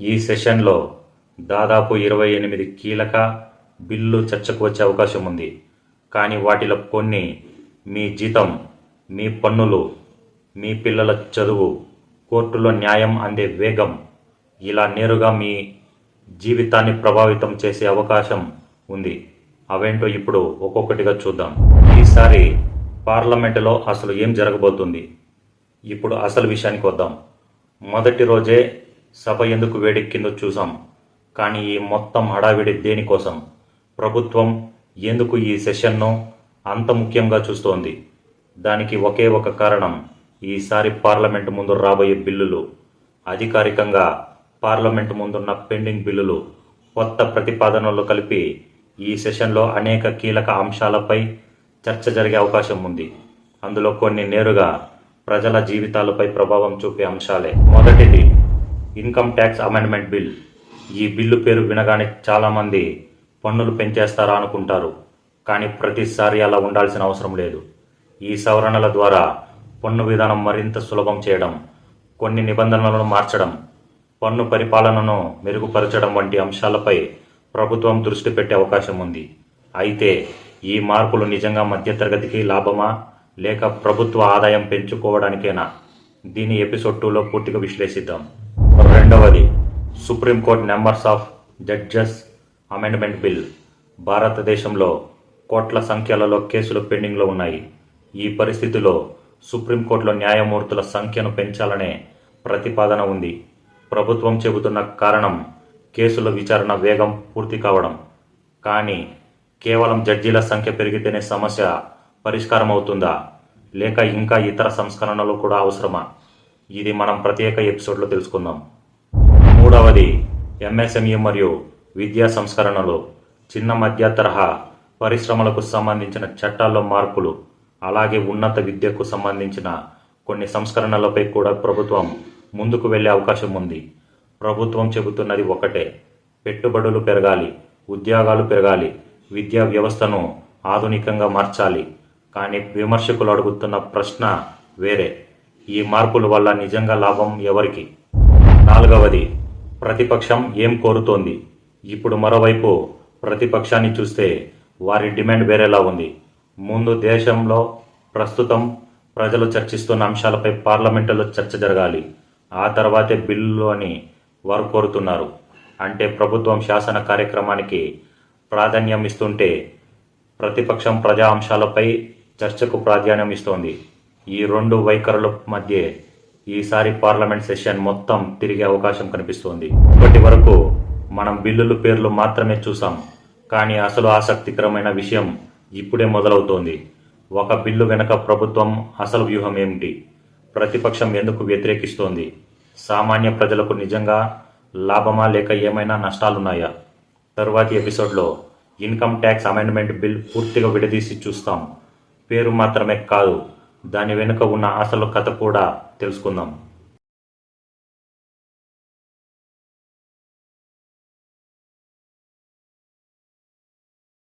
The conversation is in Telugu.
ఈ సెషన్లో దాదాపు 28 కీలక బిల్లులు చర్చకు వచ్చే అవకాశం ఉంది. కానీ వాటిలో కొన్ని మీ జీతం, మీ పన్నులు, మీ పిల్లల చదువు, కోర్టులో న్యాయం అందే వేగం, ఇలా నేరుగా మీ జీవితాన్ని ప్రభావితం చేసే అవకాశం ఉంది. అవేంటో ఇప్పుడు ఒక్కొక్కటిగా చూద్దాం. ఈసారి పార్లమెంటులో అసలు ఏం జరగబోతుంది? ఇప్పుడు అసలు విషయానికి వద్దాం. మొదటి రోజే సభ ఎందుకు వేడెక్కిందో చూసాం. కానీ ఈ మొత్తం హడావిడి దేనికోసం? ప్రభుత్వం ఎందుకు ఈ సెషన్ను అంత ముఖ్యంగా చూస్తోంది? దానికి ఒకే ఒక కారణం, ఈసారి పార్లమెంటు ముందు రాబోయే బిల్లులు. అధికారికంగా పార్లమెంటు ముందున్న పెండింగ్ బిల్లులు, కొత్త ప్రతిపాదనలు కలిపి ఈ సెషన్లో అనేక కీలక అంశాలపై చర్చ జరిగే అవకాశం ఉంది. అందులో కొన్ని నేరుగా ప్రజల జీవితాలపై ప్రభావం చూపే అంశాలే. మొదటిది ఇన్కమ్ ట్యాక్స్ అమెండ్మెంట్ బిల్. ఈ బిల్లు పేరు వినగానే చాలామంది పన్నులు పెంచేస్తారా అనుకుంటారు. కానీ ప్రతిసారి అలా ఉండాల్సిన అవసరం లేదు. ఈ సవరణల ద్వారా పన్ను విధానం మరింత సులభం చేయడం, కొన్ని నిబంధనలను మార్చడం, పన్ను పరిపాలనను మెరుగుపరచడం వంటి అంశాలపై ప్రభుత్వం దృష్టి పెట్టే అవకాశం ఉంది. అయితే ఈ మార్పులు నిజంగా మధ్యతరగతికి లాభమా, లేక ప్రభుత్వ ఆదాయం పెంచుకోవడానికేనా? దీని ఎపిసోడ్ 2లో పూర్తిగా విశ్లేషిద్దాం. రెండవది supreme court numbers of judges amendment bill. భారతదేశంలో కోట్ల సంఖ్యలలో కేసులు పెండింగ్లో ఉన్నాయి. ఈ పరిస్థితిలో సుప్రీంకోర్టులో న్యాయమూర్తుల సంఖ్యను పెంచాలనే ప్రతిపాదన ఉంది. ప్రభుత్వం చెబుతున్న కారణం కేసుల విచారణ వేగం పూర్తి కావడం. కానీ కేవలం జడ్జీల సంఖ్య పెరిగితేనే సమస్య పరిష్కారం అవుతుందా, లేక ఇంకా ఇతర సంస్కరణలు కూడా అవసరమా? ఇది మనం ప్రత్యేక ఎపిసోడ్లో తెలుసుకుందాం. మూడవది ఎంఎస్ఎంఈ మరియు విద్యా సంస్కరణలు. చిన్న మధ్య తరహా పరిశ్రమలకు సంబంధించిన చట్టాల్లో మార్పులు, అలాగే ఉన్నత విద్యకు సంబంధించిన కొన్ని సంస్కరణలపై కూడా ప్రభుత్వం ముందుకు వెళ్ళే అవకాశం ఉంది. ప్రభుత్వం చెబుతున్నది ఒకటే, పెట్టుబడులు పెరగాలి, ఉద్యోగాలు పెరగాలి, విద్యా వ్యవస్థను ఆధునికంగా మార్చాలి. కానీ విమర్శకులు అడుగుతున్న ప్రశ్న వేరే. ఈ మార్పుల వల్ల నిజంగా లాభం ఎవరికి? నాలుగవది ప్రతిపక్షం ఏం కోరుతోంది? ఇప్పుడు మరోవైపు ప్రతిపక్షాన్ని చూస్తే వారి డిమాండ్ వేరేలా ఉంది. ముందు దేశంలో ప్రస్తుతం ప్రజలు చర్చిస్తున్న అంశాలపై పార్లమెంటులో చర్చ జరగాలి. ఆ తర్వాతే బిల్లు అని వారు కోరుతున్నారు. అంటే ప్రభుత్వం శాసన కార్యక్రమానికి ప్రాధాన్యం ఇస్తుంటే ప్రతిపక్షం ప్రజా అంశాలపై చర్చకు ప్రాధాన్యం ఇస్తోంది. ఈ రెండు వైఖరుల మధ్య ఈసారి పార్లమెంట్ సెషన్ మొత్తం తిరిగే అవకాశం కనిపిస్తోంది. ఇప్పటి వరకు మనం బిల్లుల పేర్లు మాత్రమే చూసాం. కానీ అసలు ఆసక్తికరమైన విషయం ఇప్పుడే మొదలవుతోంది. ఒక బిల్లు వెనుక ప్రభుత్వం అసలు వ్యూహం ఏమిటి? ప్రతిపక్షం ఎందుకు వ్యతిరేకిస్తోంది? సామాన్య ప్రజలకు నిజంగా లాభమా, లేక ఏమైనా నష్టాలున్నాయా? తరువాతి ఎపిసోడ్లో ఇన్కమ్ ట్యాక్స్ అమెండ్మెంట్ బిల్ పూర్తిగా విడదీసి చూస్తాం. పేరు మాత్రమే కాదు, దాని వెనుక ఉన్న అసలు కథ కూడా తెలుసుకుందాం.